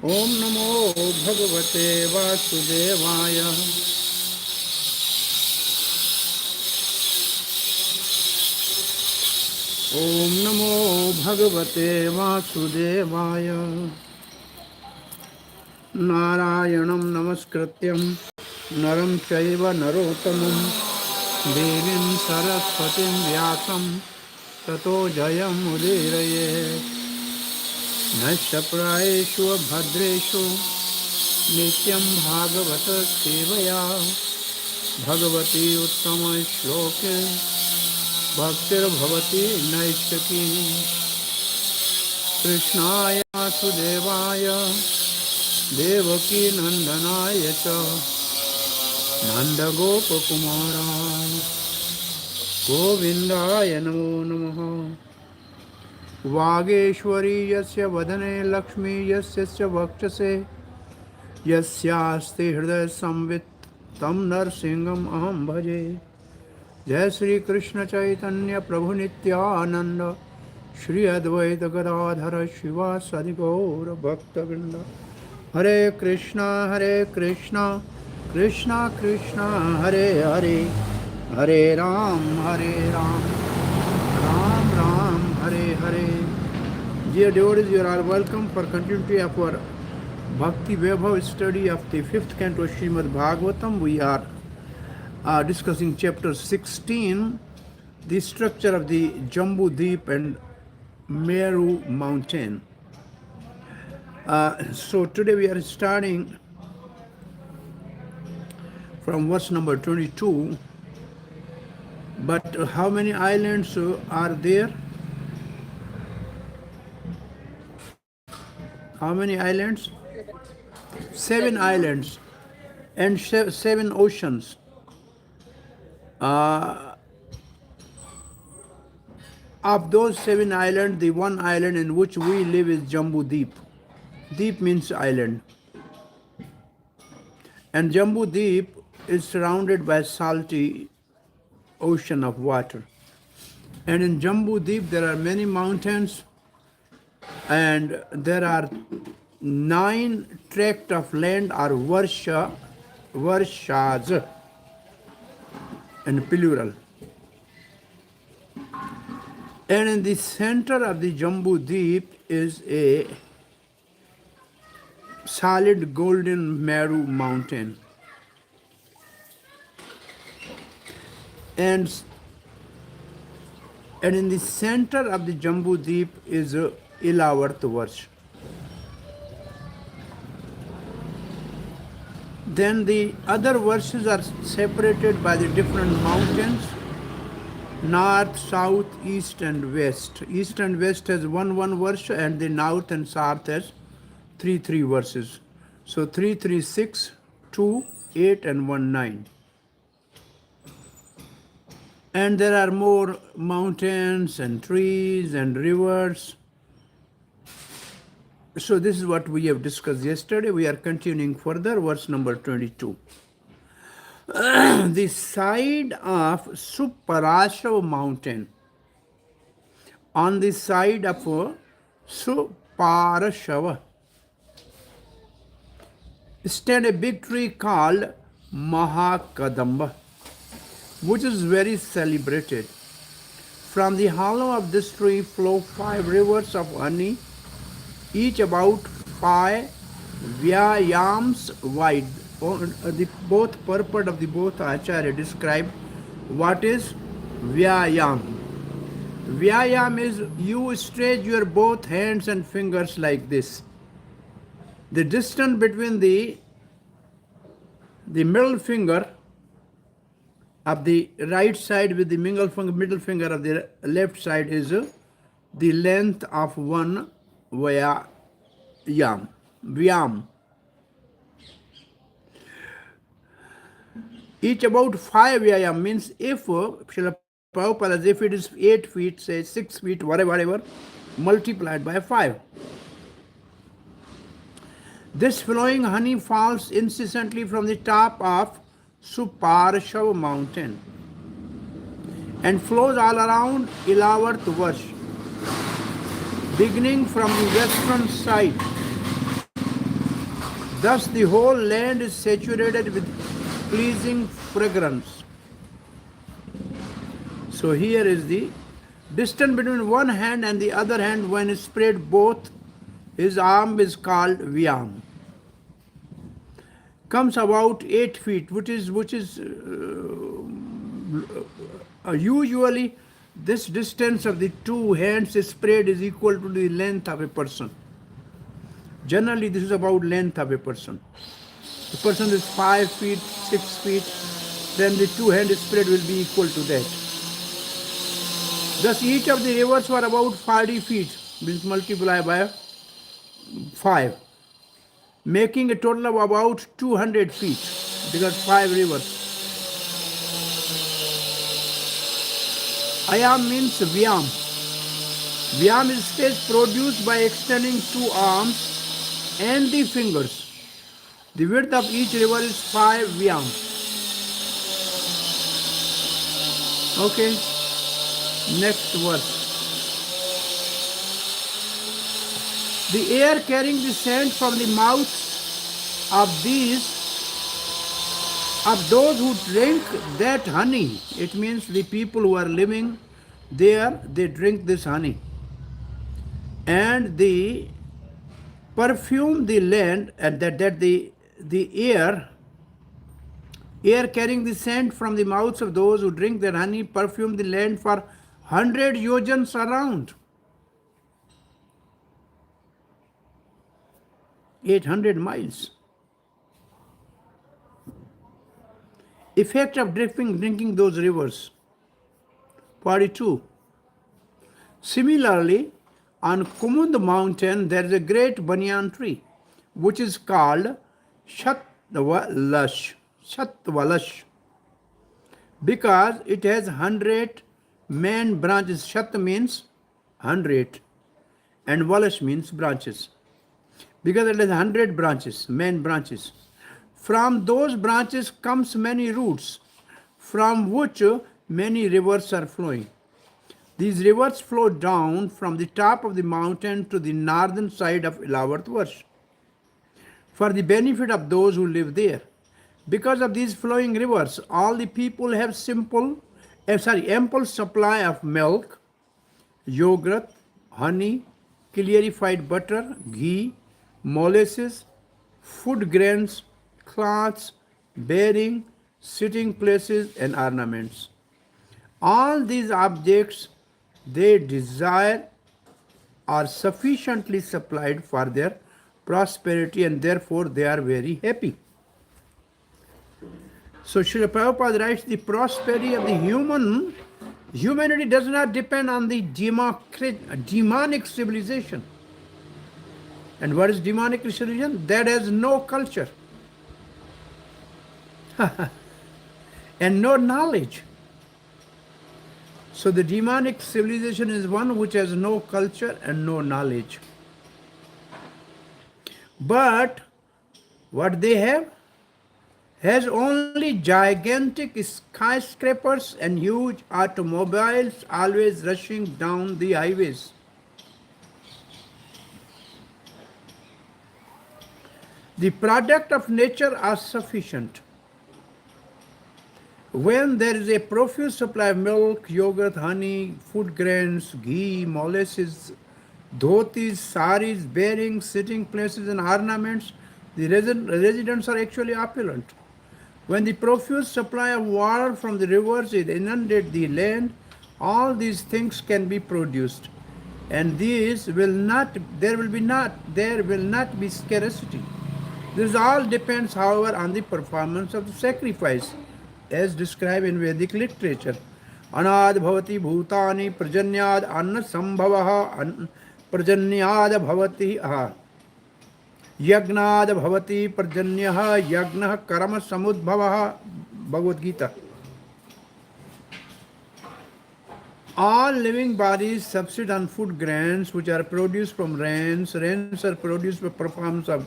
Om namo Bhagavate Vasudevaya. Om namo Bhagavate Vasudevaya. Narayanam namaskrityam naram chaiva narottamam devim saraswatim vyasam tato jayam udiraye. Nashapraeshu bhadreshu nityam bhagavata sevaya bhagavati uttama shloke bhaktir bhavati naishaki krishnaya sudevaya devaki nandanaya cha nanda gopa kumara govindaya namo namaha. Vageshwari यस्य वदने लक्ष्मी यस्य वक्षसे यस्यास्ति हृदय संवित् तं नरसिंहम् अहं भजे. जय श्री कृष्ण चैतन्य प्रभु नित्यानंद श्री अद्वैत गदाधर शिवासादि गौर भक्तवृंद. हरे Krishna Krishna Krishna Hare Hare Hare Ram Ram Ram Hare Hare. Dear devotees, you are all welcome for continuity of our Bhakti Vaibhav study of the 5th canto Srimad Bhagvatam. We are discussing chapter 16, the structure of the Jambu Deep and Meru mountain. So today we are starting from verse number 22. But how many islands are there? How many islands? 7 islands and 7 oceans. Of those 7 islands, the one island in which we live is Jambu Deep. Deep means island. And Jambu Deep is surrounded by salty ocean of water. And in Jambu Deep there are many mountains, and there are 9 tracts of land or varshas in plural. And in the center of the Jambu Deep is a solid golden Meru mountain. And in the center of the Jambu Deep is a Ilavarth Varsh. Then the other verses are separated by the different mountains, north, south, east and west. East and west has one verse, and the north and south has 3 verses. So 3, 6, 2, 8 and 1, 9. And there are more mountains and trees and rivers. So this is what we have discussed yesterday. We are continuing further, verse number 22. The side of Suparashava mountain, on the side of Suparashava, stand a big tree called Mahakadamba, which is very celebrated. From the hollow of this tree flow 5 rivers of honey, each about 5 vyayams wide. Both purport of the both Acharya describe what is vyayam. Vyayam is you stretch your both hands and fingers like this. The distance between the middle finger of the right side with the middle finger of the left side is the length of one vyayam. Each about 5 vyayam means if Srila Prabhupada, if it is 8 feet, say 6 feet, whatever, multiplied by 5. This flowing honey falls incessantly from the top of Suparashava mountain and flows all around Ilavarth Varsh. beginning from the western side Thus the whole land is saturated with pleasing fragrance. So here is the distance between one hand and the other hand when spread both his arm is called vyam. Comes about 8 feet, which is usually this distance of the two hands spread is equal to the length of a person. Generally, this is about length of a person. The person is 5 feet, 6 feet, then the two hand spread will be equal to that. Thus, each of the rivers were about 40 feet, means multiply by 5, making a total of about 200 feet, because 5 rivers. Ayam means vyam. Vyam is space produced by extending two arms and the fingers. The width of each river is 5 vyam. Okay, next verse. The air carrying the scent from the mouths of those who drink that honey. It means the people who are living there, they drink this honey. And the perfume the land, and that the air carrying the scent from the mouths of those who drink that honey perfume the land for 100 yojans around. 800 miles. Effect of drinking those rivers. 42. Similarly, on Kumund mountain there is a great banyan tree which is called Shatvalash, because it has 100 main branches. Shat means 100 and Valash means branches, because it has 100 branches, main branches. From those branches comes many roots, from which many rivers are flowing. These rivers flow down from the top of the mountain to the northern side of 11th verse, for the benefit of those who live there. Because of these flowing rivers, all the people have ample supply of milk, yogurt, honey, clarified butter, ghee, molasses, food grains, cloths, bearing, sitting places, and ornaments. All these objects they desire are sufficiently supplied for their prosperity, and therefore they are very happy. So Srila Prabhupada writes, the prosperity of the humanity does not depend on the demonic civilization. And what is demonic civilization? That has no culture and no knowledge. So the demonic civilization is one which has no culture and no knowledge. But what they have has only gigantic skyscrapers and huge automobiles always rushing down the highways. The product of nature are sufficient. When there is a profuse supply of milk, yogurt, honey, food grains, ghee, molasses, dhotis, saris, bearings, sitting places, and ornaments, the residents are actually opulent. When the profuse supply of water from the rivers is inundate the land, all these things can be produced, and there will not be scarcity. This all depends, however, on the performance of the sacrifice, as described in Vedic literature. Anad bhavati bhutani prajanyad anna sambhavaha prajanyad bhavati yagnad bhavati prajanyaha yagnah karma samudbhavaha. Bhagavad Gita. All living bodies subsist on food grains which are produced from rains. Rains are produced by performance of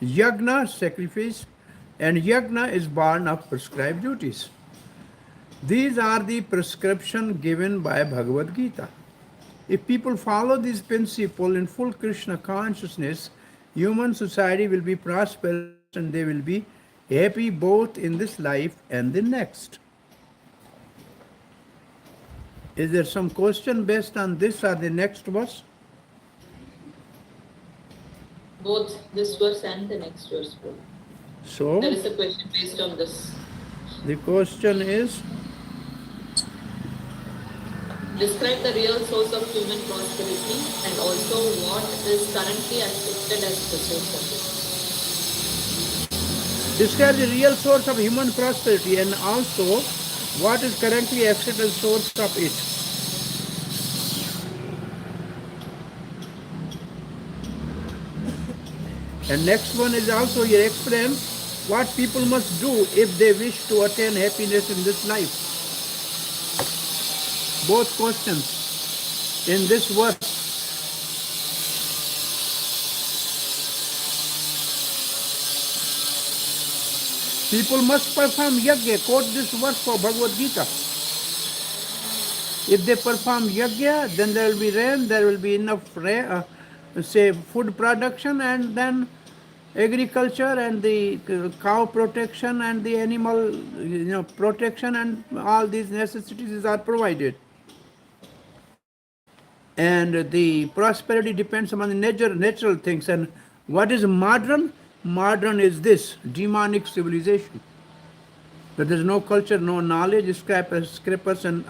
yagna, sacrifice, and yagna is born of prescribed duties. These are the prescription given by Bhagavad Gita. If people follow this principle in full Krishna consciousness, human society will be prosperous and they will be happy both in this life and the next. Is there some question based on this or the next verse? Both this verse and the next verse, Prabhu. So, There is a question based on this. the question is, Describe the real source of human prosperity and also what is currently accepted as the source of it. describe the real source of human prosperity and also what is currently accepted as source of it. And next one is also here explain what people must do if they wish to attain happiness in this life. Both questions in this verse. People must perform yajna. Quote this verse for Bhagavad Gita. If they perform yajna, then there will be rain, there will be enough say food production, and then agriculture and the cow protection and the animal protection and all these necessities are provided. And the prosperity depends upon the natural things. And what is modern? Modern is this demonic civilization. That there is no culture, no knowledge, scrappers and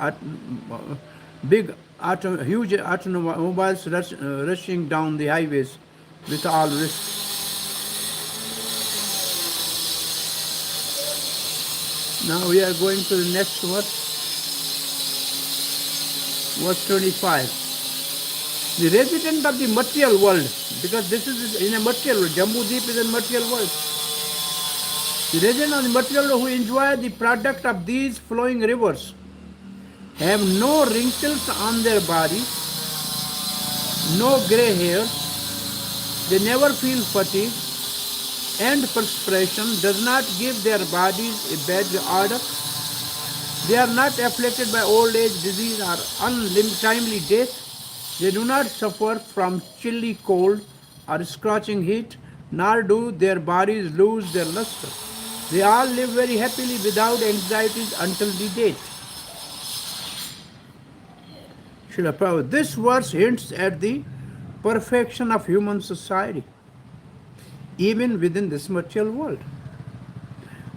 huge automobiles rushing down the highways with all risk. Now we are going to the next verse, verse 25. The resident of the material world, because this is in a material world, Jambu Deep is a material world. The resident of the material world who enjoy the product of these flowing rivers have no wrinkles on their body, no grey hairs, they never feel fatigue, and perspiration does not give their bodies a bad odor. They are not afflicted by old age, disease, or untimely death. They do not suffer from chilly cold or scorching heat, nor do their bodies lose their luster. They all live very happily without anxieties until the death. Srila Prabhupada, this verse hints at the perfection of human society, even within this material world.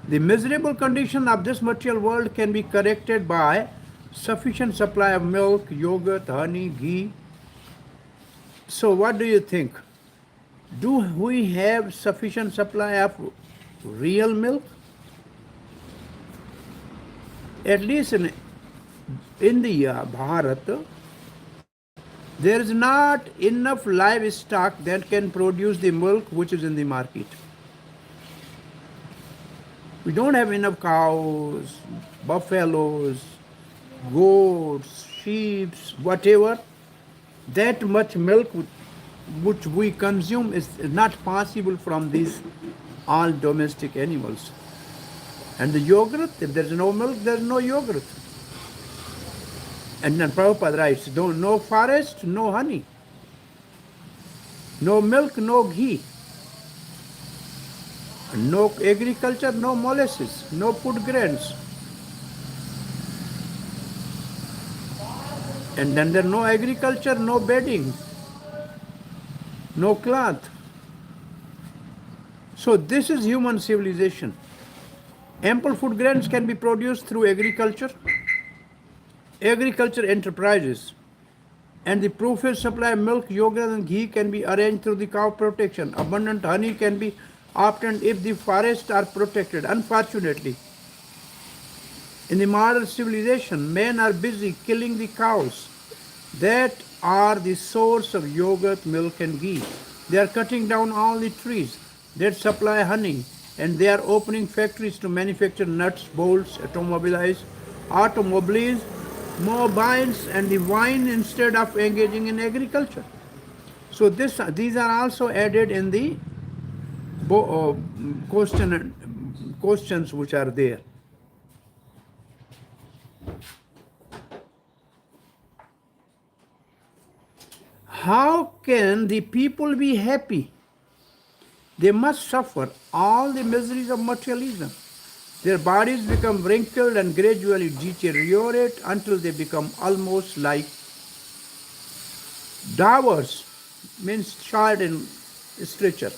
The miserable condition of this material world can be corrected by sufficient supply of milk, yogurt, honey, ghee. So what do you think? Do we have sufficient supply of real milk? At least in India, Bharat, there is not enough livestock that can produce the milk which is in the market. We don't have enough cows, buffaloes, goats, sheep, whatever. That much milk which we consume is not possible from these all domestic animals. And the yogurt, if there is no milk, there is no yogurt. And then Prabhupada writes, no forest, no honey. No milk, no ghee. No agriculture, no molasses, no food grains. And then there is no agriculture, no bedding, no cloth. So this is human civilization. Ample food grains can be produced through agriculture enterprises. And the profuse supply of milk, yogurt and ghee can be arranged through the cow protection. Abundant honey can be obtained if the forests are protected. Unfortunately, in the modern civilization, men are busy killing the cows that are the source of yogurt, milk and ghee. They are cutting down all the trees that supply honey, and they are opening factories to manufacture nuts, bolts, automobiles, mobiles and the wine instead of engaging in agriculture. So these are also added in the questions which are there. How can the people be happy They must suffer all the miseries of materialism. Their bodies become wrinkled and gradually deteriorate until they become almost like dowers, means short in stature,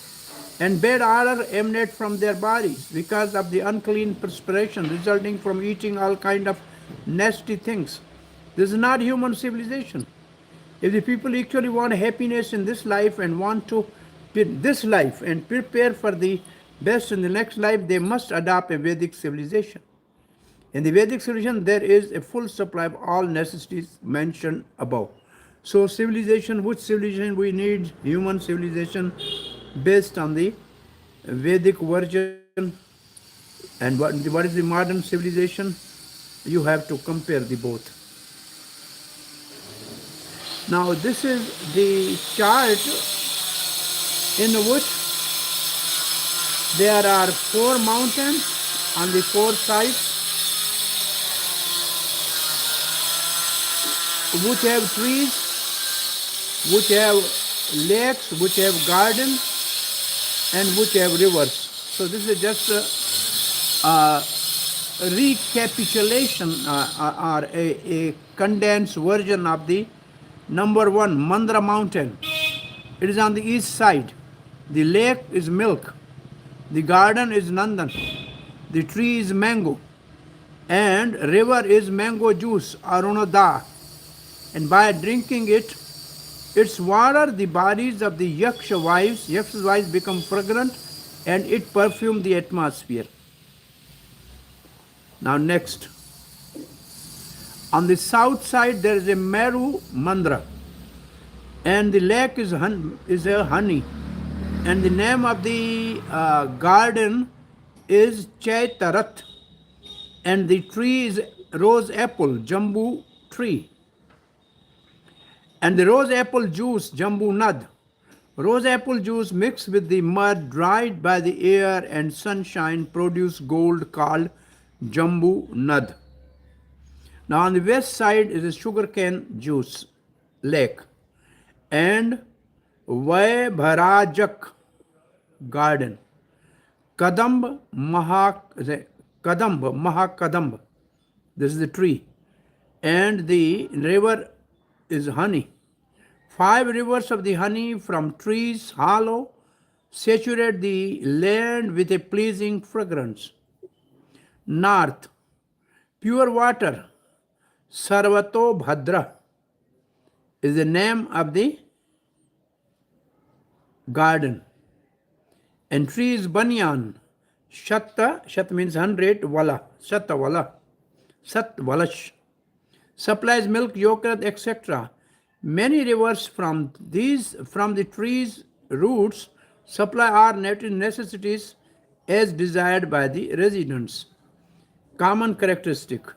and bad odor emanate from their bodies because of the unclean perspiration resulting from eating all kind of nasty things. This is not human civilization. If the people actually want happiness in this life and want to this life and prepare for the best in the next life, they must adopt a Vedic civilization. In the Vedic civilization, there is a full supply of all necessities mentioned above. So, civilization, which civilization we need? Human civilization based on the Vedic version. And what is the modern civilization? You have to compare the both. Now, this is the chart in which there are 4 mountains on the 4 sides, which have trees, which have lakes, which have gardens, and which have rivers. So this is just a recapitulation or a condensed version of the number 1, Mandra mountain. It is on the east side. The lake is milk. The garden is Nandan. The tree is mango. And river is mango juice, Arunada. And by drinking it, its water, the bodies of the Yaksha wives become fragrant and it perfumes the atmosphere. Now next. On the south side there is a Meru Mandra. And the lake is a honey. And the name of the garden is Chaitarat. And the tree is rose apple, jambu tree. And the rose apple juice, jambu nad. Rose apple juice mixed with the mud dried by the air and sunshine produce gold called jambu nad. Now on the west side is a sugarcane juice lake and Vaibharajak garden. Kadamba Mahakadamba. This is the tree. And the river is honey. 5 rivers of the honey from trees hollow saturate the land with a pleasing fragrance. North, pure water, Sarvabhauma is the name of the garden. And tree is banyan. Shat means 100, wala, Satwala, Satvalash. Supplies milk, yogurt, etc. Many rivers from the trees' roots supply our necessities as desired by the residents. Common characteristic.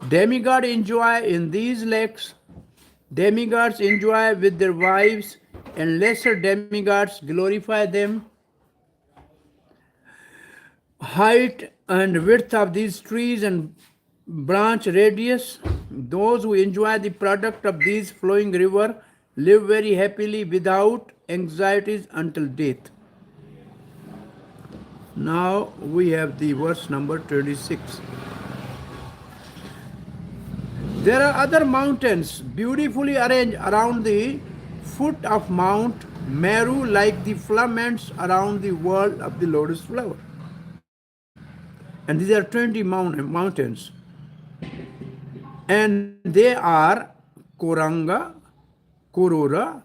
Demigods enjoy in these lakes. Demigods enjoy with their wives, and lesser demigods glorify them. Height and width of these trees and branch radius. Those who enjoy the product of these flowing river live very happily without anxieties until death. Now we have the verse number 26. There are other mountains beautifully arranged around the foot of Mount Meru like the filaments around the world of the lotus flower. And these are 20 mountains. And they are Koranga, Kurura,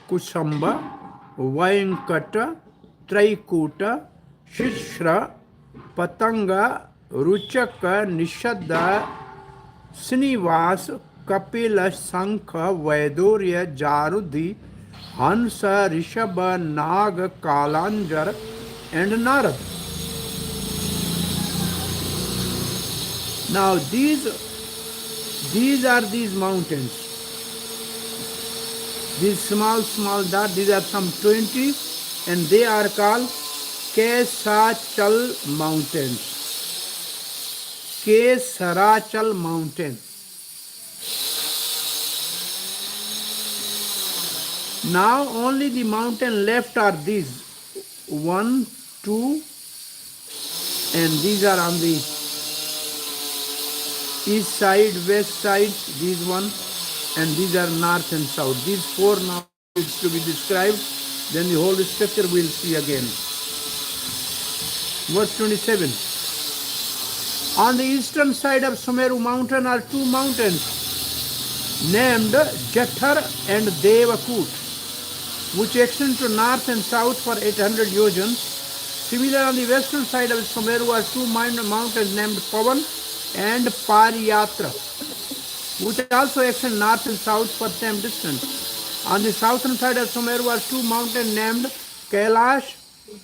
Kusamba, Vayankata, Traikuta, Shishra, Patanga, Ruchaka, Nishadda, Srinivas, Kapila, Sankha, Vaidurya, Jarudhi, Hansa, Rishabha, Naga, Kalanjar, and Narad. Now these are these mountains. These small dots, these are some 20, and they are called Kesachal mountains. Kesarachal mountain. Now only the mountain left are these 1, 2, and these are on the east side, west side, these one, and these are north and south. These four now needs to be described, then the whole structure we'll see again. Verse 27. On the eastern side of Sumeru mountain are two mountains named Jathar and Devakut, which extend to north and south for 800 yojans. Similar on the western side of Sumeru are two mountains named Pavan and Pariyatra, which also extend north and south for same distance. On the southern side of Sumeru are two mountains named Kailash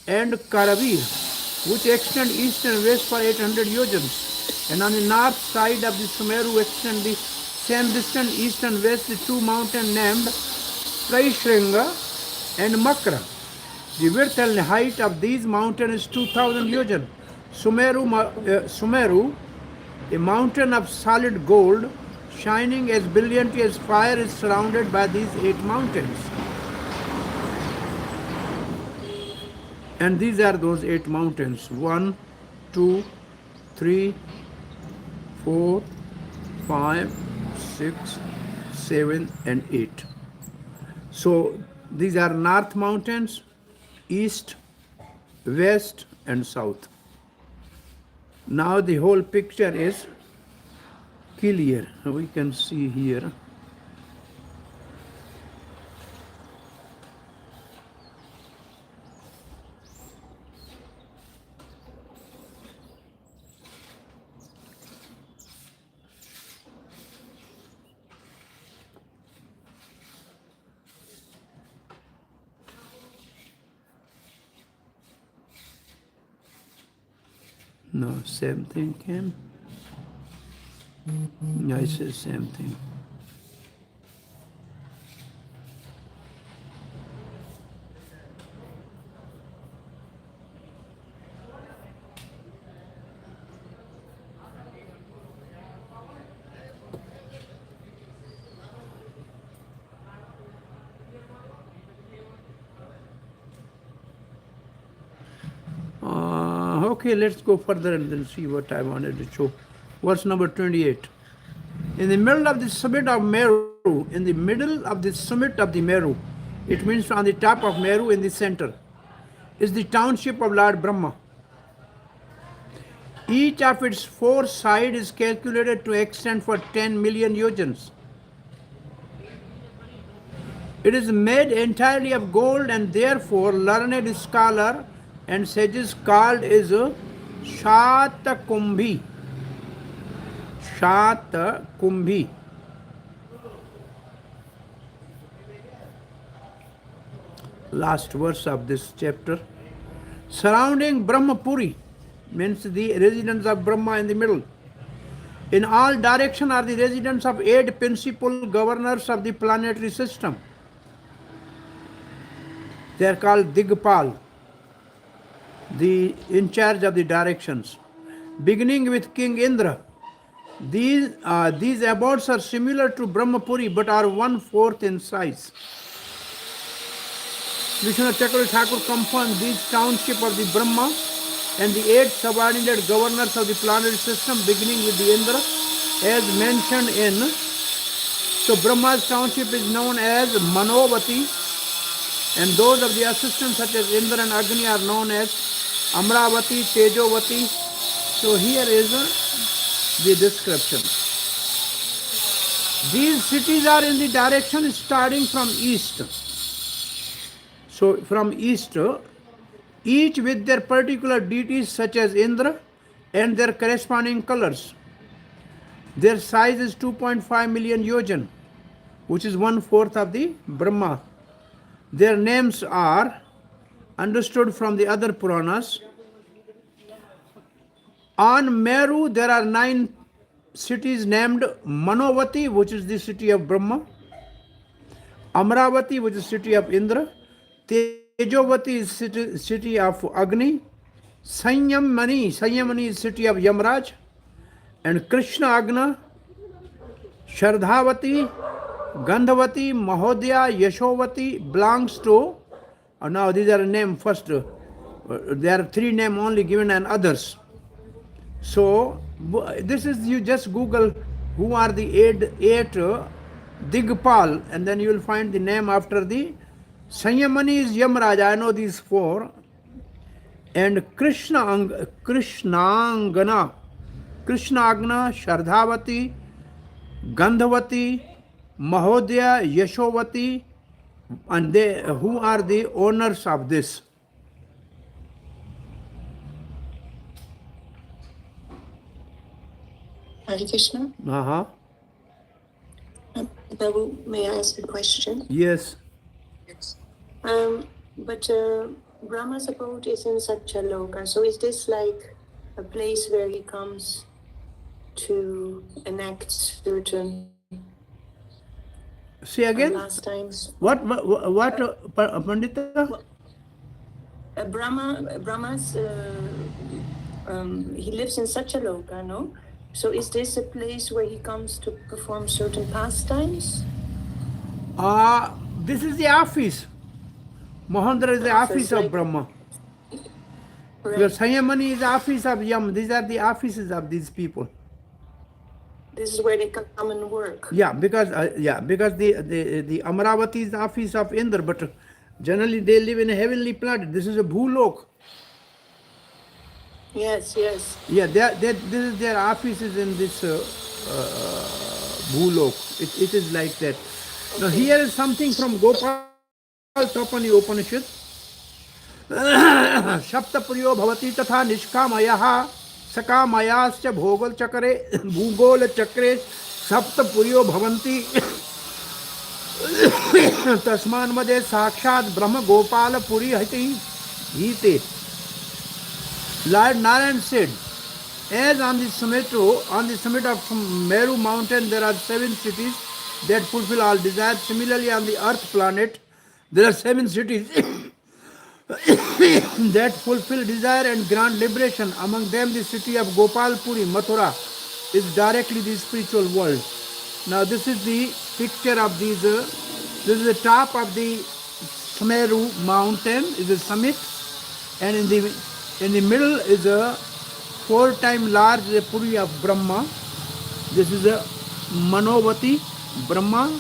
and Karavir, which extend east and west for 800 yojans. And on the north side of the Sumeru extend the same distance east and west the two mountains named Traishringa and Makra. The width and height of these mountains is 2000 yojan. Sumeru, a mountain of solid gold, shining as brilliantly as fire, is surrounded by these 8 mountains. And these are those 8 mountains. 1, 2, 3, 4, 5, 6, 7, and 8. So these are north mountains, east, west, and south. Now the whole picture is clear. We can see here. No, same thing came. Yeah, it says same thing. Okay, let's go further and then see what I wanted to show. Verse number 28. In the middle of the summit of Meru, in the middle of the summit of the Meru, it means on the top of Meru in the center, is the township of Lord Brahma. Each of its 4 sides is calculated to extend for 10 million yojans. It is made entirely of gold, and therefore learned scholar and sages called is Shatakumbhi. Shatakumbhi. Last verse of this chapter. Surrounding Brahmapuri means the residents of Brahma in the middle. In all directions are the residents of 8 principal governors of the planetary system. They are called Digpal, in charge of the directions. Beginning with King Indra. These abodes are similar to Brahmapuri but are 1/4 in size. Vishwanath Chakravarti Thakur confirmed these township of the Brahma and the 8 subordinate governors of the planetary system beginning with the Indra as mentioned in. So Brahma's township is known as Manovati, and those of the assistants such as Indra and Agni are known as Amravati, Tejovati. So here is the description. These cities are in the direction starting from east. So from east, each with their particular deities such as Indra and their corresponding colors. Their size is 2.5 million yojan, which is 1/4 of the Brahma. Their names are understood from the other Puranas. On Meru, there are 9 cities named Manovati, which is the city of Brahma, Amravati, which is the city of Indra, Tejovati is city of Agni, Sanyamani is city of Yamraj, and Krishna Agna, Shardhavati, Gandhavati, Mahodaya, Yashovati belongs to, now these are named first, there are 3 names only given and others. So this is, you just Google who are the eight Digpal, and then you will find the name after the Sanyamani is Yamraja. I know these 4. And Krishnangana, Krishnagna, Shardhavati, Gandhavati, Mahodaya, Yashovati, and they who are the owners of this. Hare Krishna. Uh-huh. Babu, may I ask a question? Yes. But Brahma's abode is in Satyaloka. So is this like a place where he comes to enact certain Say again. pastimes? What Pandita? Brahma's he lives in Satyaloka, no? So is this a place where he comes to perform certain pastimes? This is the office. Mahendra is the office of Brahma. Your Sanyamani is the office of Yam. These are the offices of these people. This is where they come and work. Yeah, because the Amaravati is the office of Indra, but generally they live in a heavenly planet. This is a Bhulok. Yes, yes. Yeah, this is their offices in this Bhulok. It is like that. Okay. Now here is something from Gopal Tapani Upanishad. Shaptapuryo bhavati tatha nishkamayaha sakamayascha bhogol chakre bhugol chakre saptapuryo bhavanti tasman made sakshat brahma gopala puri hite. Lord Narayan said, as on the summit of Meru mountain there are 7 cities that fulfill all desires. Similarly on the earth planet there are 7 cities that fulfill desire and grant liberation. Among them the city of Gopalpuri, Mathura, is directly the spiritual world. Now this is the picture of these, this is the top of the Sumeru mountain, is the summit, and in the middle is a 4 times large Puri of Brahma. This is a Manovati, Brahma,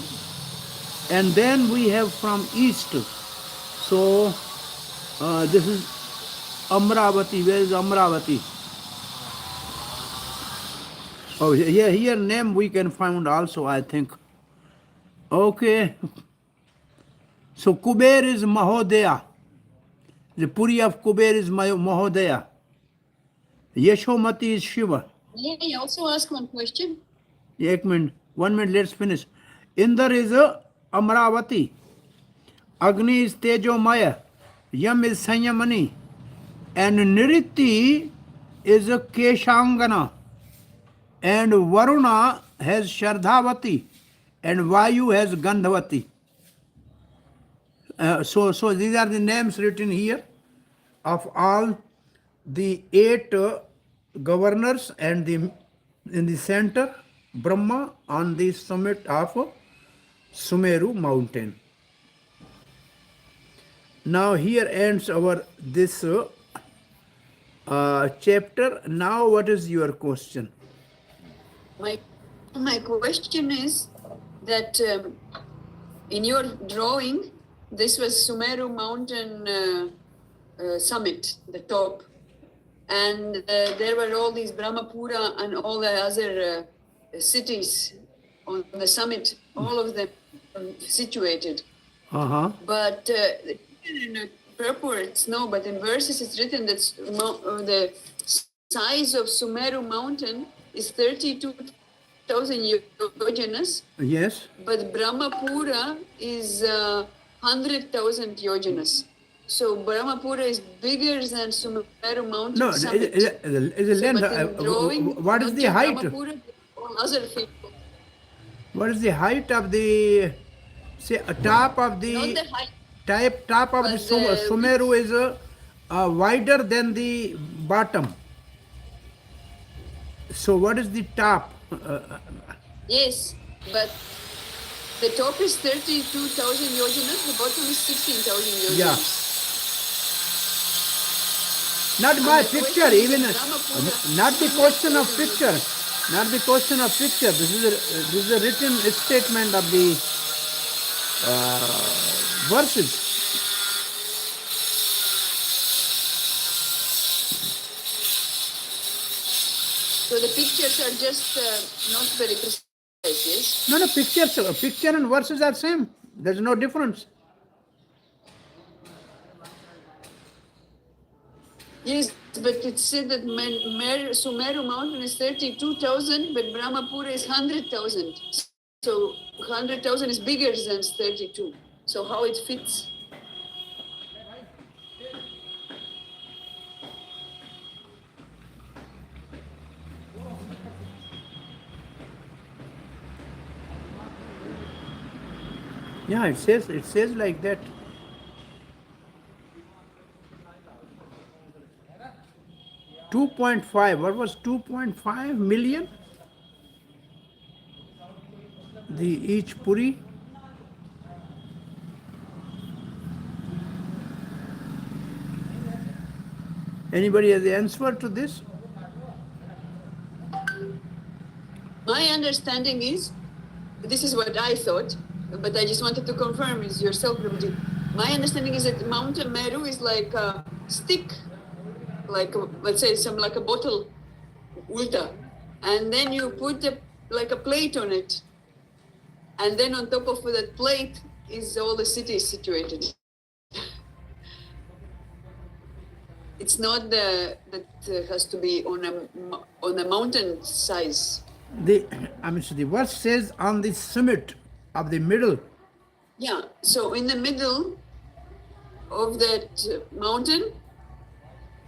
and then we have from east. So this is Amravati. Where is Amravati? Oh, here name we can find also, I think. Okay. So Kuber is Mahodaya. The Puri of Kuber is Mahodaya. Yashomati is Shiva. May I also ask one question? 1 minute, let's finish. Indra is Amravati. Agni is Tejomaya. Yam is Sanyamani. And Niriti is Keshangana. And Varuna has Shardhavati. And Vayu has Gandhavati. So these are the names written here of all the 8 governors, and in the center Brahma on the summit of Sumeru mountain. Now here ends our this chapter. Now what is your question? My question is that in your drawing, this was Sumeru mountain summit, the top, and there were all these Brahmapura and all the other cities on the summit, all of them situated. But in purports, no, but in verses it's written that the size of Sumeru mountain is 32,000 yojanas. Yes. But Brahmapura is 100,000 yojanas. So Brahmapura is bigger than Sumeru mountain. No, summit. it's a length. What is the height? Brahmapura, all other people. What is the height of the, say, top of the, Not the height. top of the Sumeru is wider than the bottom. So what is the top? Yes, but the top is 32,000 yojanas, the bottom is 16,000 yojanas. Yeah. Not And my the picture, question is even that Brahmapura not the question of is picture, not the question of picture. This is a written statement of the verses. So the pictures are just not very precise, yes? No, picture and verses are same. There's no difference. Yes, but it said that Sumeru mountain is 32,000, but Brahmapura is 100,000. So 100,000 is bigger than 32. So how it fits? Yeah, it says like that. 2.5. What was 2.5 million? The each puri. Anybody has the answer to this? My understanding is, this is what I thought, but I just wanted to confirm with yourself, Prabhuji. My understanding is that Mount Meru is like a stick, like let's say like a bottle, ulta, and then you put like a plate on it, and then on top of that plate is all the city situated. It's not that has to be on a mountain size. The verse says on the summit of the middle. Yeah, so in the middle of that mountain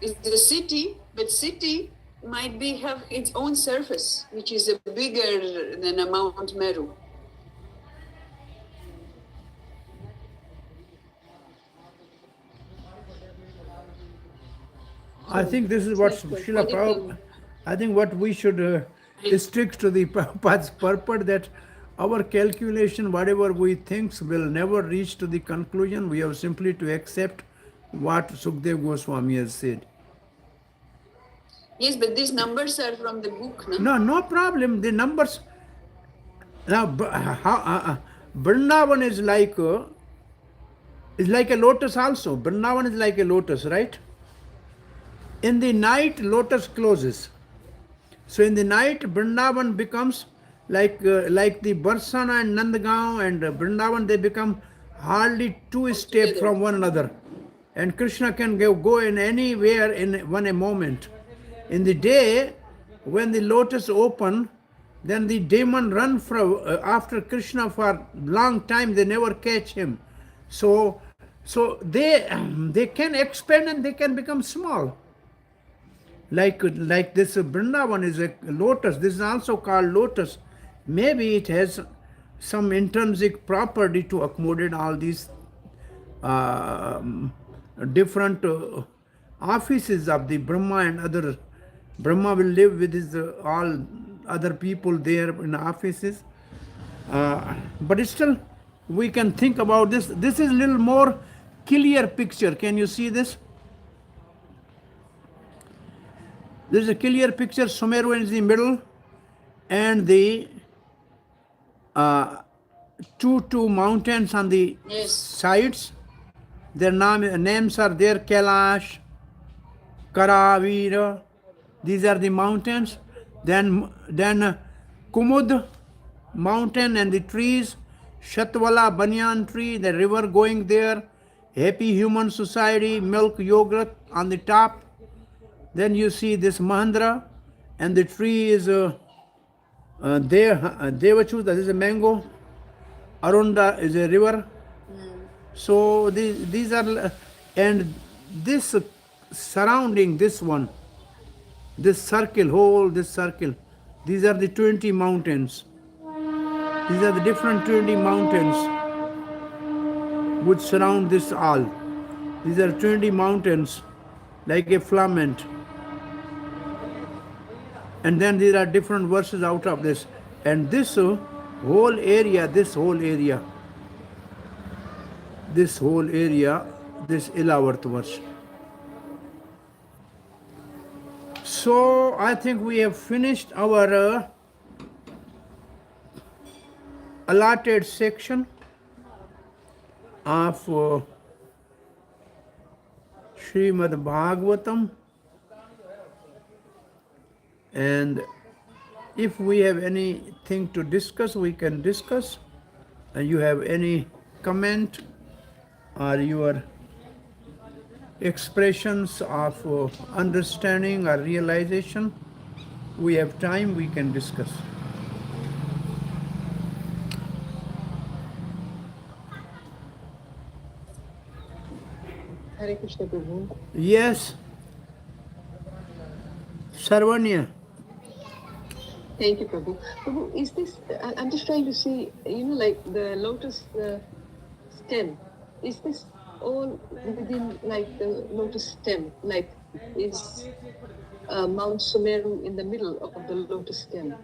is the city, but city might have its own surface, which is bigger than a Mount Meru. I think this is what Srila Prabhupada, I think what we should stick to the purpose that our calculation, whatever we think, will never reach to the conclusion. We have simply to accept what Sukdev Goswami has said. Yes, but these numbers are from the book, no? No problem. The numbers. Now, Vrindavan is like a lotus also. Vrindavan is like a lotus, right? In the night, lotus closes. So in the night, Vrindavan becomes like the Barsana and Nandagaon and Vrindavan, they become hardly two steps from one another. And Krishna can go in anywhere in one a moment. In the day, when the lotus open, then the demon run after Krishna for long time. They never catch him. So they can expand and they can become small. Like this Vrindavan is a lotus. This is also called lotus. Maybe it has some intrinsic property to accommodate all these different offices of the Brahma and other. Brahma will live with his all other people there in offices. But still, we can think about this. This is a little more clear picture. Can you see this? There is a clear picture. Sumeru is in the middle, and the two mountains on the sides. Their names are there: Kailash, Karavira. These are the mountains. Then Kumud mountain and the trees, Shatwala banyan tree, the river going there, Happy Human Society, milk yogurt on the top. Then you see this Mahendra, and the tree is Devachuta, this is a mango. Arunda is a river. So these are, and this surrounding this one, this circle, this circle, these are the 20 mountains. These are the different 20 mountains which surround this all. These are 20 mountains like a filament. And then there are different verses out of this. And this whole area, this 11th verse. So I think we have finished our allotted section of Srimad Bhagvatam, and if we have anything to discuss, we can discuss. And you have any comment or your expressions of understanding or realization, we have time, we can discuss. Hare Krishna Prabhu. Yes, Sarvanya. Thank you, Prabhu. Prabhu, is this, I'm just trying to see, like the lotus stem, is this all within like the lotus stem? Like, is Mount Sumeru in the middle of the lotus stem?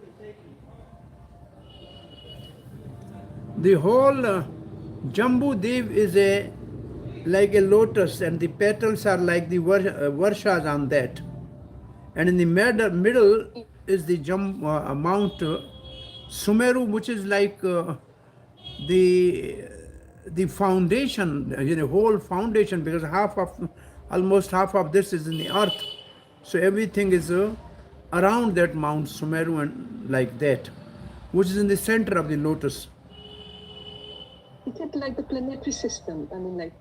The whole Jambu Dev is like a lotus, and the petals are like the varshas on that. And in the middle is the Mount Sumeru, which is like the foundation, whole foundation, because almost half of this is in the earth. So everything is around that Mount Sumeru and like that, which is in the center of the lotus. Is it like the planetary system? I mean, like,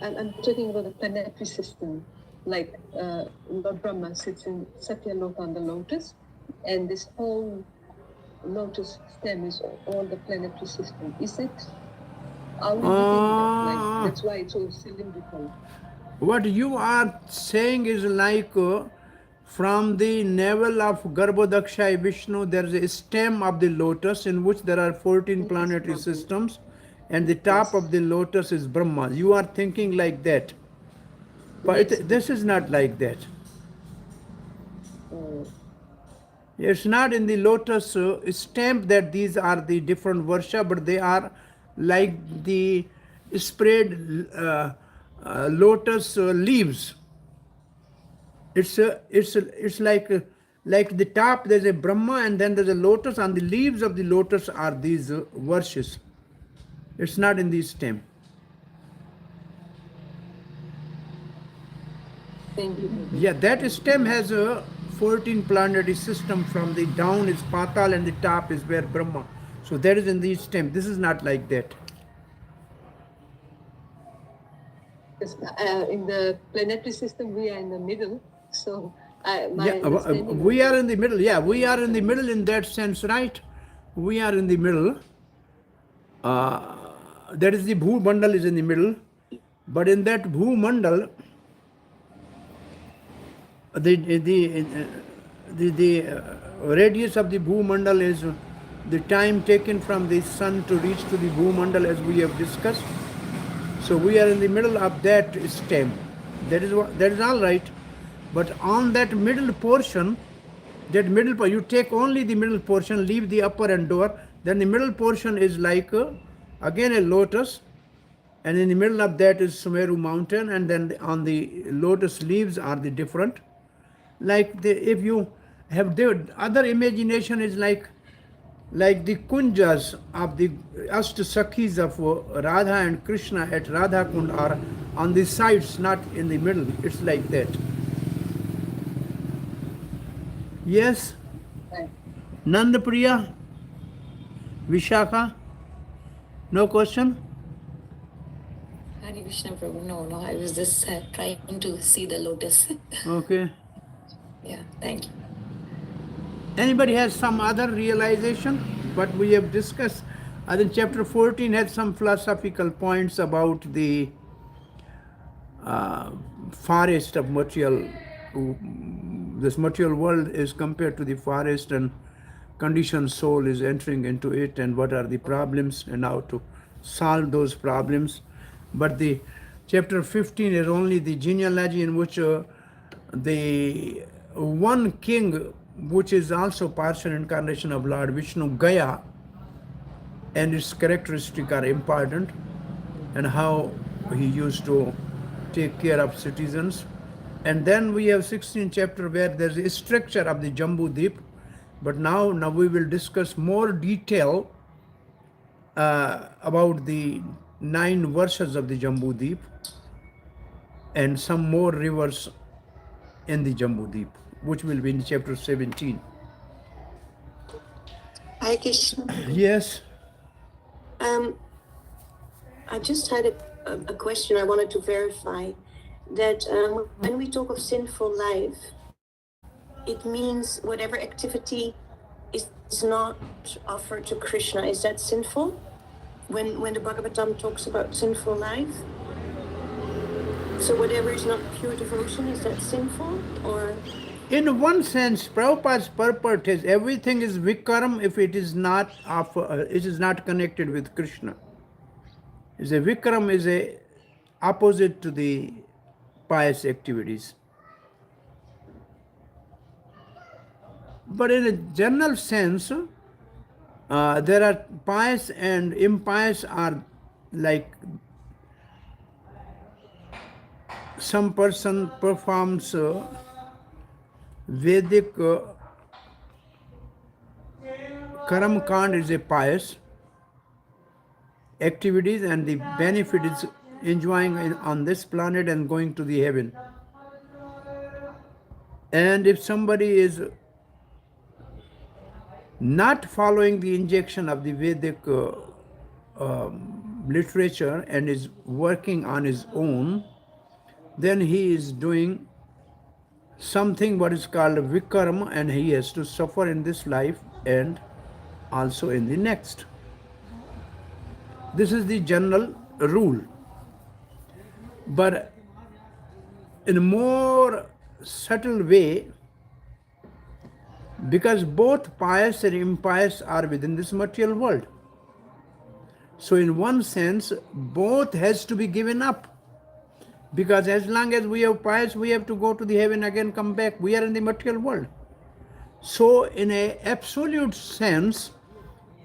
I'm talking about the planetary system. Like Lord Brahma sits in Satyaloka on the lotus, and this whole lotus stem is all the planetary system. Is it? Are we like, that's why it's all cylindrical. What you are saying is like from the navel of Garbhodaksha Vishnu, there is a stem of the lotus in which there are 14 planetary systems, and the top of the lotus is Brahma. You are thinking like that. But this is not like that. It's not in the lotus stamp that these are the different varsha, but they are like the spread lotus leaves. It's like the top there's a Brahma, and then there's a lotus. On the leaves of the lotus are these varshas. It's not in the stem. Thank you. Yeah, that stem has a 14 planetary system. From the down is Patal and the top is where Brahma. So that is in the stem. This is not like that. In the planetary system, we are in the middle. So we are in the middle. Yeah, we are in the middle in that sense, right? We are in the middle. That is the Bhu Mandal is in the middle. But in that Bhu Mandal, the radius of the Bhumandal is the time taken from the sun to reach to the Bhumandal, as we have discussed. So we are in the middle of that stem. That is all right. But on that middle portion, you take only the middle portion, leave the upper and lower. Then the middle portion is like again a lotus, and in the middle of that is Sumeru mountain, and then on the lotus leaves are the different. Like if you have the other imagination is like the kunjas of the Ashta Sakhis of Radha and Krishna at Radha Kund are on the sides, not in the middle. It's like that. Yes? Nandapriya? Vishakha? No question? Hare Krishna Prabhu. No, I was just trying to see the lotus. Okay. Yeah, thank you. Anybody has some other realization? What we have discussed. I think chapter 14 had some philosophical points about the forest of material. This material world is compared to the forest, and conditioned soul is entering into it, and what are the problems and how to solve those problems. But the chapter 15 is only the genealogy in which the one king, which is also partial incarnation of Lord Vishnu, Gaya, and its characteristics are important, and how he used to take care of citizens, And then we have 16th chapter where there's a structure of the Jambu Deep. But now we will discuss more detail about the 9 verses of the Jambu Deep and some more rivers in the Jambu Deep, which will be in chapter 17. Hare Krishna. Yes. I just had a question I wanted to verify that when we talk of sinful life, it means whatever activity is not offered to Krishna. Is that sinful? When the Bhagavatam talks about sinful life? So whatever is not pure devotion, is that sinful? Or In one sense, Prabhupada's purport is everything is vikram if it is not connected with Krishna. Vikram is a opposite to the pious activities. But in a general sense, there are pious and impious are like some person performs Vedic Karam Kand is a pious activities and the benefit is enjoying on this planet and going to the heaven. And if somebody is not following the injection of the Vedic literature and is working on his own, then he is doing something what is called Vikram, and he has to suffer in this life and also in the next. This is the general rule. But in a more subtle way, because both pious and impious are within this material world. So in one sense, both has to be given up. Because as long as we are pious, we have to go to the heaven again, come back. We are in the material world. So in a absolute sense,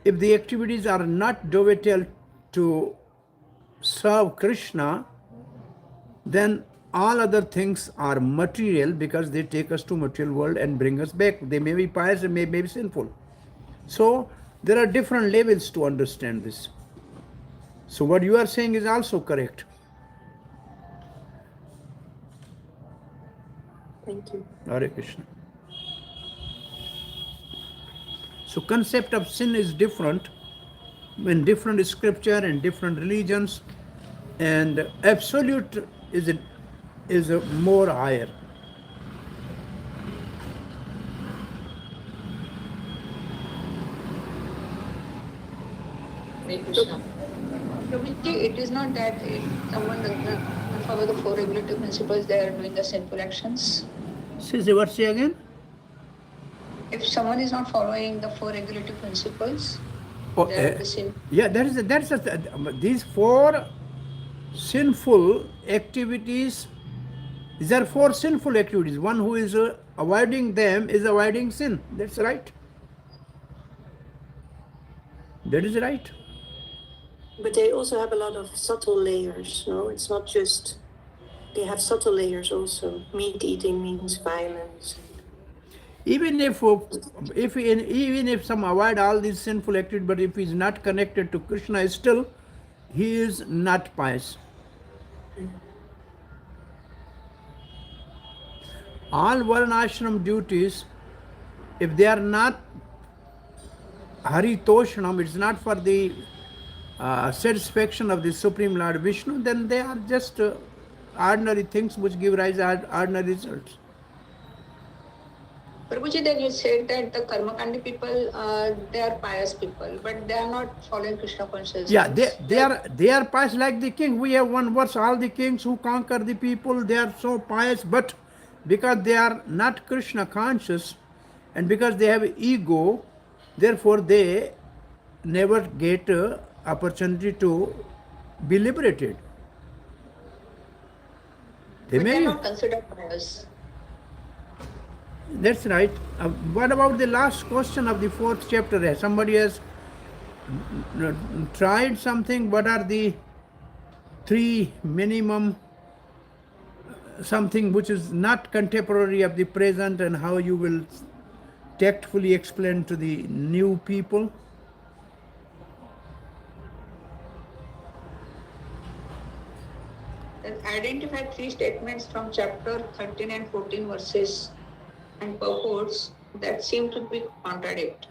if the activities are not devoted to serve Krishna, then all other things are material because they take us to material world and bring us back. They may be pious and may be sinful. So there are different levels to understand this. So what you are saying is also correct. thank you. Hare Krishna. So concept of sin is different in different scripture and different religions, and absolute is a more higher. Hare Krishna. Prabhuji, it is not that if someone does not follow the 4 regulative principles, they are doing the sinful actions. Say what, say again? If someone is not following the 4 regulative principles, Oh, they are the sin. yeah, these 4 sinful activities. These are 4 sinful activities. One who is avoiding them is avoiding sin. That's right. That is right. But they also have a lot of subtle layers, no? It's not just, they have subtle layers also. Meat eating means violence. Even if some avoid all these sinful activities, but if he is not connected to Krishna, still he is not pious. All varnashram duties, if they are not haritoshanam, it's not for the satisfaction of the Supreme Lord Vishnu, then they are just ordinary things which give rise to ordinary results. Prabhuji, then you said that the Karmakandi people, they are pious people, but they are not following Krishna consciousness. Yeah, they are pious like the king. We have one verse, all the kings who conquer the people, they are so pious, but because they are not Krishna conscious and because they have ego, therefore they never get opportunity to be liberated. They But they may. are not considered pious. That's right. What about the last question of the 4th chapter? Somebody has tried something. What are the 3 minimum something which is not contemporary of the present, and how you will tactfully explain to the new people? Then identify 3 statements from chapter 13 and 14 verses and purports that seem to be contradict.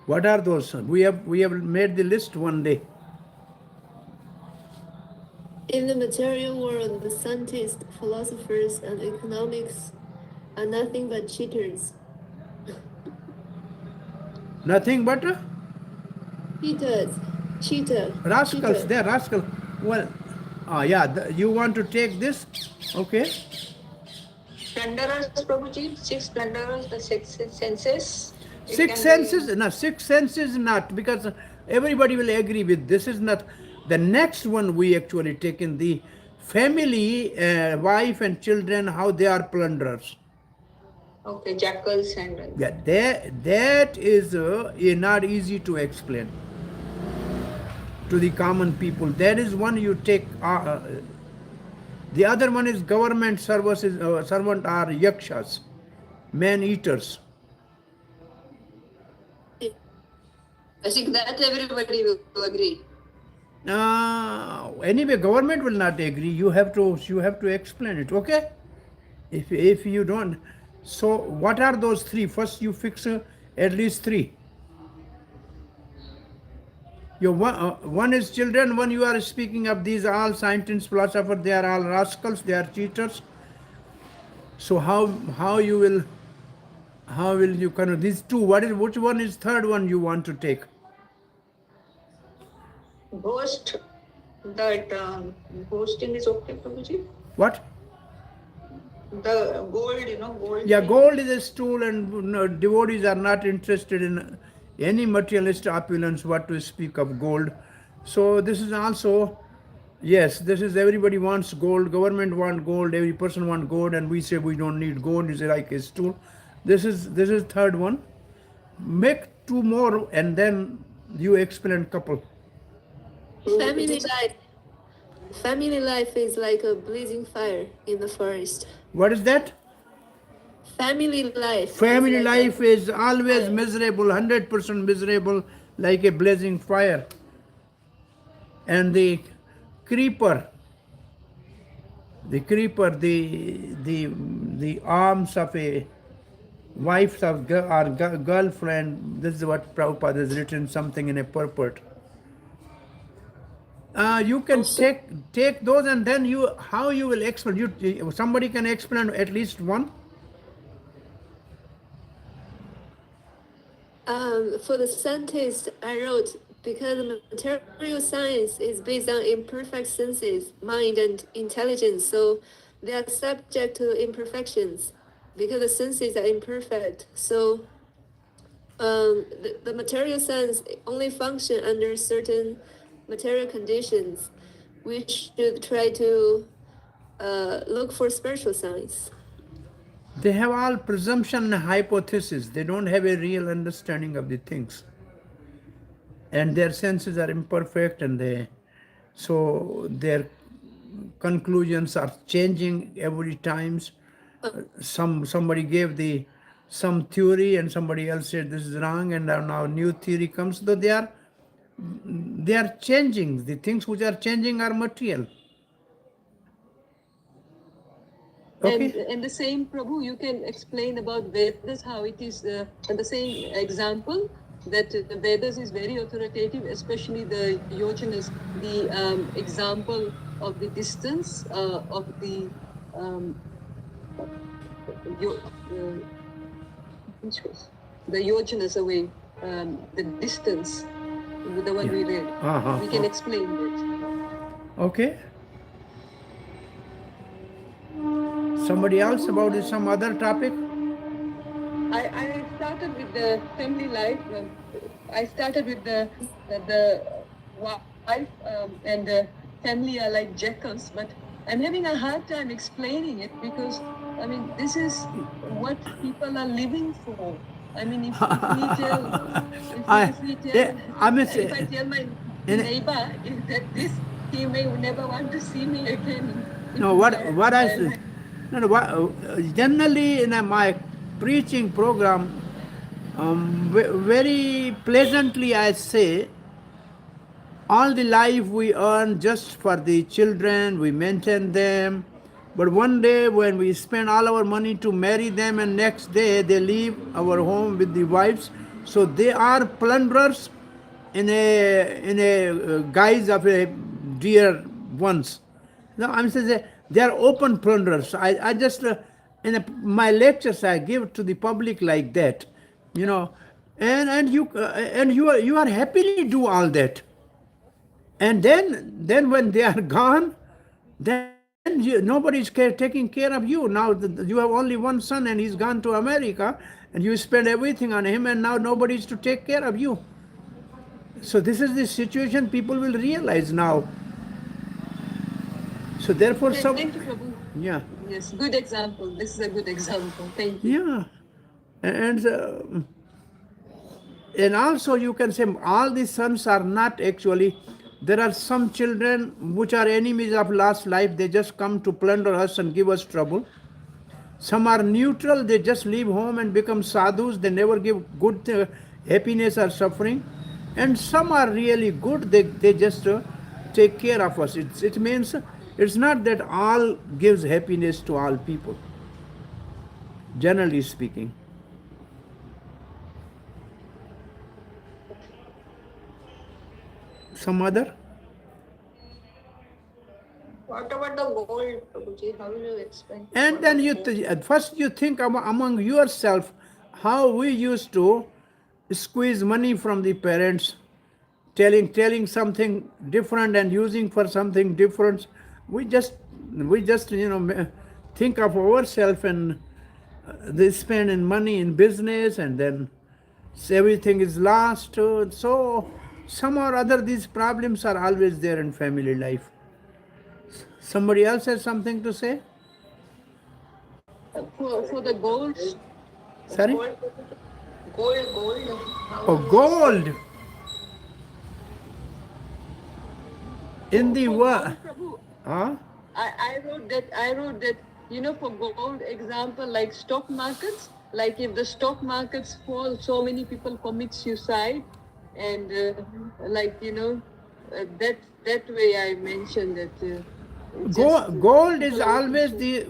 What are those? We have made the list one day. In the material world, the scientists, philosophers, and economics are nothing but cheaters. Nothing but Cheater. rascals. They're rascals. Well, yeah, you want to take this? Okay. Plunderers, Prabhuji, 6 plunderers, the 6 senses. It Six can be- senses, no, 6 senses not, because everybody will agree with this is not. The next one we actually take in the family, wife and children, how they are plunderers. Okay, jackals and Yeah, that is not easy to explain to the common people. That is one you take. The other one is government services. Servant are yakshas, man eaters. I think that everybody will agree. Anyway, government will not agree. You have to explain it. Okay, if you don't. So what are those 3? First, you fix at least 3. Your one is children. One you are speaking of. These are all scientists, philosophers. They are all rascals. They are cheaters. So how you will these 2? Which one is third one you want to take? ghost, that ghosting is okay, Prabhuji? What? The gold, gold. Yeah, thing. gold is a stool, and devotees are not interested in any materialist opulence, what to speak of gold. So this is also, yes, this is everybody wants gold, government want gold, every person want gold, and we say we don't need gold, it's like a stool. This is third one. Make 2 more and then you explain couple. Family life is like a blazing fire in the forest. What is that? Family life. Family is like life is always miserable, 100% miserable, like a blazing fire. And the creeper, the arms of a wife or girlfriend. This is what Prabhupada has written, something in a purport. You can take those, and then how you will explain. Somebody can explain at least one. For the scientist, I wrote, because material science is based on imperfect senses, mind, and intelligence, so they are subject to imperfections because the senses are imperfect. So the material sense only function under certain material conditions. We should try to look for spiritual science. They have all presumption and hypothesis. They don't have a real understanding of the things. And their senses are imperfect, and so their conclusions are changing every times. Somebody gave some theory, and somebody else said this is wrong, and now new theory comes. So they are changing. The things which are changing are material. Okay. And the same, Prabhu, you can explain about Vedas, how it is, and the same example, that the Vedas is very authoritative, especially the yojanas, the example of the distance of the yojanas away, the distance, the one we read. We can explain that. Okay. Somebody else about some other topic? I started with the family life. I started with the wife and the family are like jackals, but I'm having a hard time explaining it because, I mean, this is what people are living for. I mean, if I tell my neighbor that he may never want to see me again. No, what I say? No, no, generally in my preaching program, very pleasantly I say, all the life we earn just for the children, we maintain them. But one day when we spend all our money to marry them and next day they leave our home with the wives, so they are plunderers in a guise of a dear ones. No, I'm saying they are open plunderers. I just my lectures I give to the public like that, and you are happily do all that, and then when they are gone, then nobody is taking care of you. Now you have only one son and he's gone to America, and you spend everything on him, and now nobody is to take care of you. So this is the situation people will realize now. So therefore Thank you, Prabhu. yeah. Yes, good example. This is a good example. Thank you. Yeah. And also you can say all the sons are not actually, there are some children which are enemies of last life, they just come to plunder us and give us trouble. Some are neutral, they just leave home and become sadhus, they never give good happiness or suffering. And some are really good, they just take care of us. It means it's not that all gives happiness to all people, generally speaking. Some other? What about the gold, Prabhuji? How will you explain? And then first you think among yourself how we used to squeeze money from the parents, telling something different and using for something different. We just think of ourselves, and they spend in money in business, and then everything is lost. So some or other these problems are always there in family life. Somebody else has something to say? For the gold, Sorry? Gold. Oh, gold. In the world. Prabhu, Huh? I wrote that for gold example, like stock markets, like if the stock markets fall, so many people commit suicide, and that way I mentioned that. Gold is always the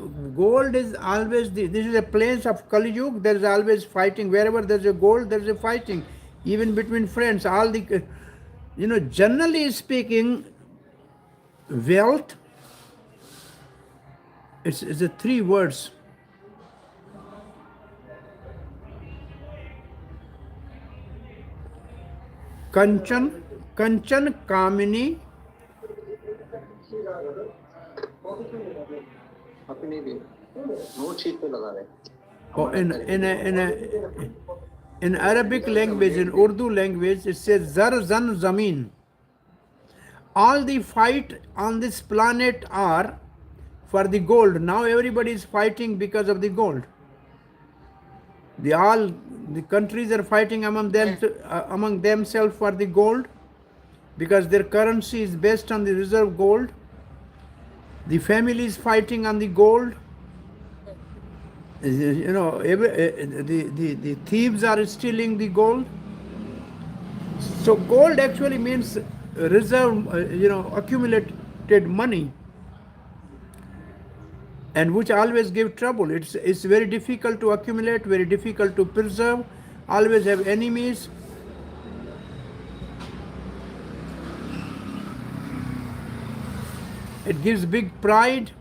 this is a place of Kali Yuga. There is always fighting. Wherever there's a gold, there's a fighting, even between friends. All the generally speaking, wealth, it's a three words. Kanchan Kamini. Oh, in Arabic language, in Urdu language, it says Zar Zan Zameen. All the fight on this planet are for the gold. Now everybody is fighting because of the gold. The countries are fighting among themselves for the gold, because their currency is based on the reserve gold. The family is fighting on the gold. The thieves are stealing the gold. So gold actually means reserve, accumulated money, and which always give trouble. It's very difficult to accumulate, very difficult to preserve, always have enemies. It gives big pride.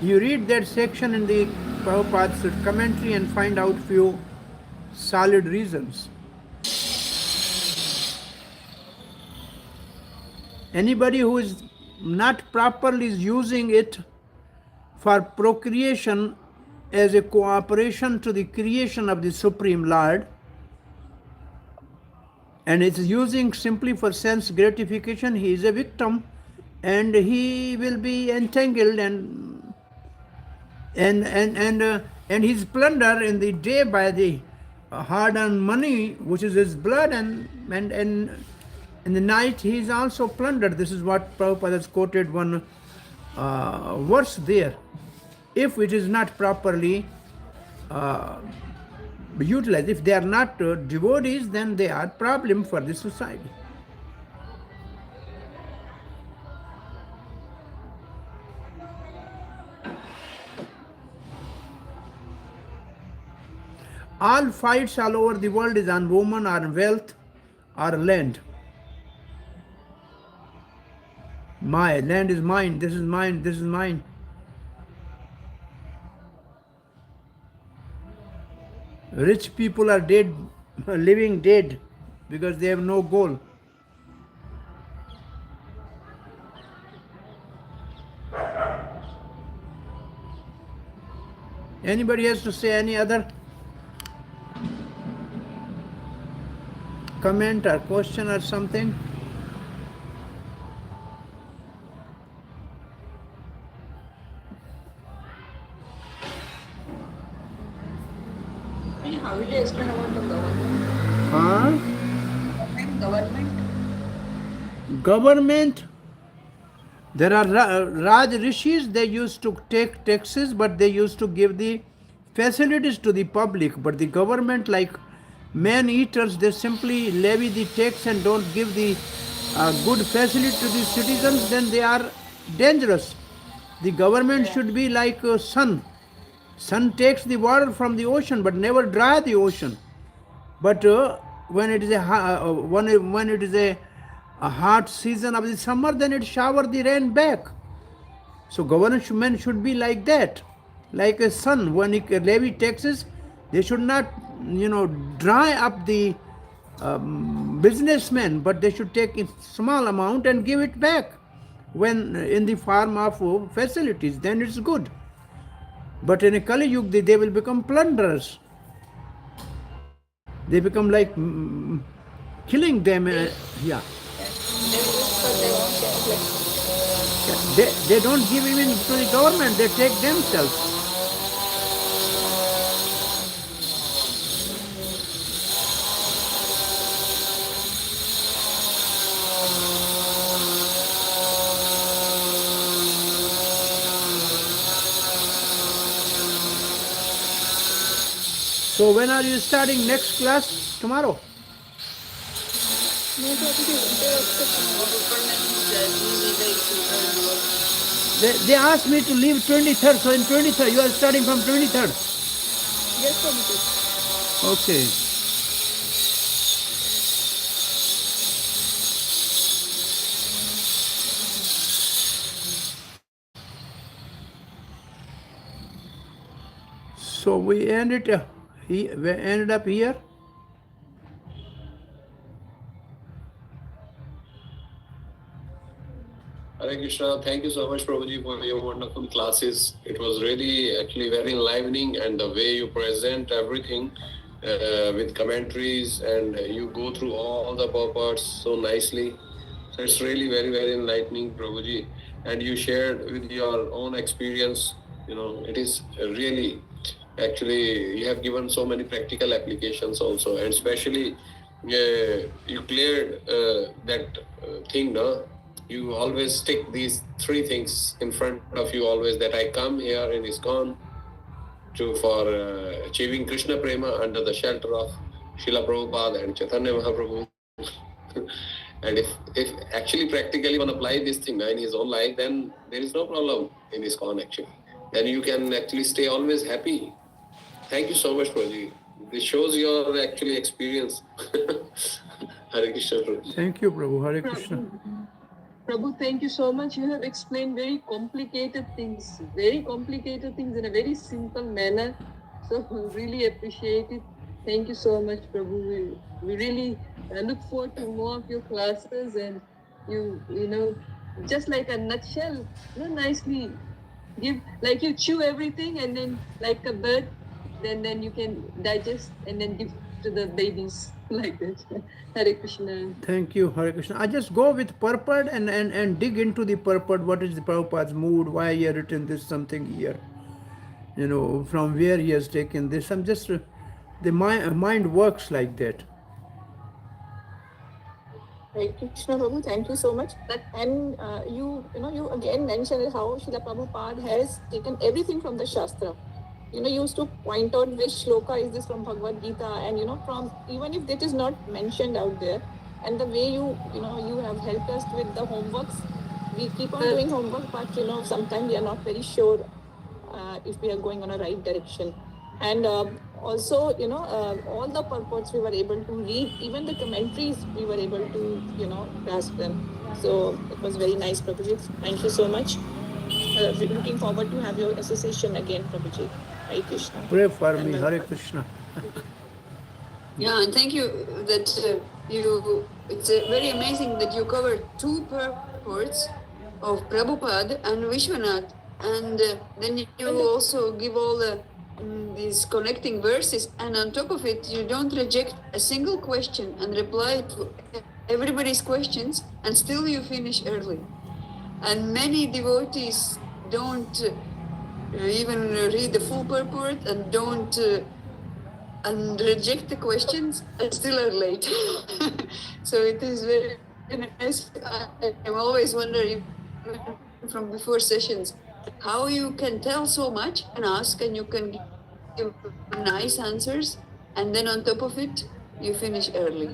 You read that section in the Prabhupada's commentary and find out few solid reasons. Anybody who is not properly using it for procreation as a cooperation to the creation of the Supreme Lord, and it's using simply for sense gratification, he is a victim, and he will be entangled and his plunder in the day by the hard-earned money, which is his blood, and In the night he is also plundered. This is what Prabhupada has quoted one verse there. If it is not properly utilized, if they are not devotees, then they are problem for the society. All fights all over the world is on woman or wealth or land. My land is mine, this is mine, this is mine. Rich people are dead, living dead, because they have no goal. Anybody has to say any other comment or question or something? How will you explain about the government? Huh? Government? Government, there are Raj Rishis, they used to take taxes, but they used to give the facilities to the public. But the government, like man eaters, they simply levy the tax and don't give the good facility to the citizens, then they are dangerous. The government should be like sun. Sun takes the water from the ocean, but never dry the ocean. But when it is when it is a hot season of the summer, then it shower the rain back. So government should be like that, like a sun. When it levy taxes, they should not, dry up the businessmen, but they should take a small amount and give it back when in the form of facilities. Then it's good. But in a Kali Yuga, they will become plunderers. They become like killing them. Yeah. They don't give even to the government, they take themselves. So when are you starting next class? Tomorrow? They asked me to leave 23rd, so in 23rd, you are starting from 23rd? Yes, Prabhuji. Okay. So we ended up here. Hare Krishna, thank you so much, Prabhuji, for your wonderful classes. It was really actually very enlivening, and the way you present everything with commentaries, and you go through all the purports so nicely. So it's really very, very enlightening, Prabhuji. And you shared with your own experience, it is really, actually, you have given so many practical applications also, and especially you cleared that thing, no? You always stick these three things in front of you always, that I come here in ISKCON for achieving Krishna Prema under the shelter of Srila Prabhupada and Chaitanya Mahaprabhu. And if actually practically one apply this thing in his own life, then there is no problem in ISKCON actually. Then you can actually stay always happy. Thank you so much, Prabhuji. This shows your actually experience. Hare Krishna, Prabhuji. Thank you, Prabhu. Hare Krishna. Prabhu, thank you so much. You have explained very complicated things in a very simple manner. So really appreciate it. Thank you so much, Prabhu. We really look forward to more of your classes, and you just like a nutshell, nicely give, like you chew everything, and then like a bird, then you can digest and then give to the babies like that. Hare Krishna. Thank you, Hare Krishna. I just go with purport and dig into the purport. What is the Prabhupada's mood? Why he has written this something here? From where he has taken this. I'm just, the mind works like that. Hare Krishna Prabhu, thank you so much. And you again mentioned how Srila Prabhupada has taken everything from the shastra. You used to point out which shloka is this from Bhagavad Gita, and from even if it is not mentioned out there, and the way you have helped us with the homeworks. We keep on doing homework, but sometimes we are not very sure if we are going on a right direction. And also, all the purports we were able to read, even the commentaries we were able to, grasp them. So it was very nice, Prabhuji. Thank you so much. Looking forward to have your association again, Prabhuji. Hare Krishna. Pray for me, Hare Krishna. Yeah, and thank you that it's very amazing that you covered two purports of Prabhupada and Vishwanath, and then you also give all these connecting verses, and on top of it, you don't reject a single question and reply to everybody's questions, and still you finish early. And many devotees don't even read the full purport and don't and reject the questions and still are late. So it is very nice. I'm always wondering from before sessions how you can tell so much and ask, and you can give nice answers, and then on top of it you finish early.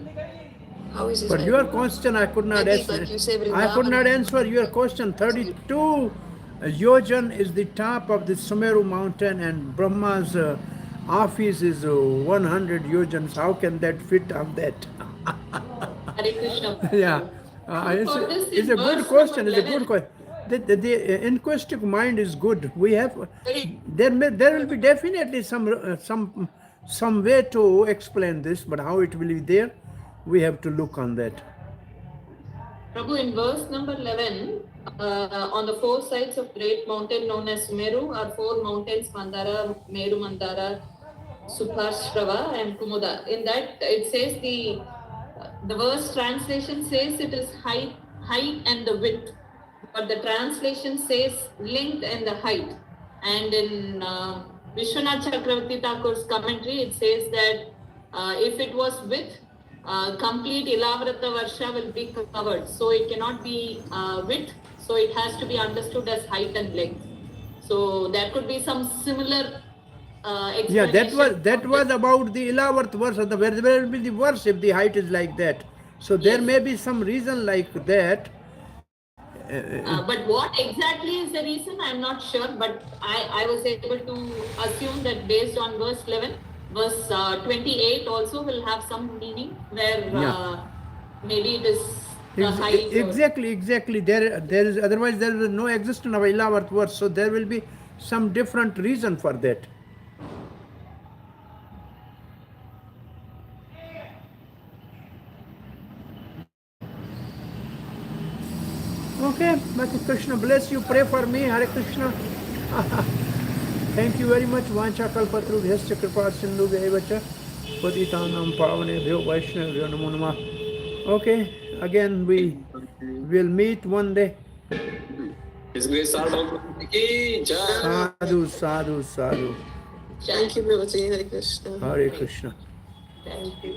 How is it? But your question I could not answer. Like you say, I could not answer your question. 32 yojan is the top of the Sumeru mountain, and Brahma's office is 100 yojans. How can that fit on that? Hare Krishna. Yeah, it's a good question. It's a good question. The inquisitive mind is good. We have there will be definitely some way to explain this, but how it will be there, we have to look on that. Prabhu, in verse number 11, on the four sides of great mountain known as Sumeru are four mountains: Mandara, Meru Mandara, Supashrava, and Kumuda. In that, it says the verse translation says it is height and the width, but the translation says length and the height. And in Vishwanath Chakravarti Thakur's commentary, it says that if it was width, complete Ilavrata Varsha will be covered. So it cannot be width, so it has to be understood as height and length. So there could be some similar explanation. Yeah, that was about the 11th verse. Where will be the verse if the height is like that? So there may be some reason like that. But what exactly is the reason, I'm not sure. But I was able to assume that based on verse 11, verse 28 also will have some meaning where maybe it is the height. Exactly. There is, otherwise there is no existence of 11th verse. So there will be some different reason for that. Okay, Mati Krishna bless you. Pray for me. Hare Krishna. Thank you very much. Vancha kalpatru bhyascha kripa sindhu bhaivacha patitanam pavanebhyo vaishnavyo namo namah. Okay, again we will meet one day. His Grace Sarvabhauma ki jai. Sadhu. Thank you, Prabhuji. Hare Krishna. Hare Krishna. Thank you.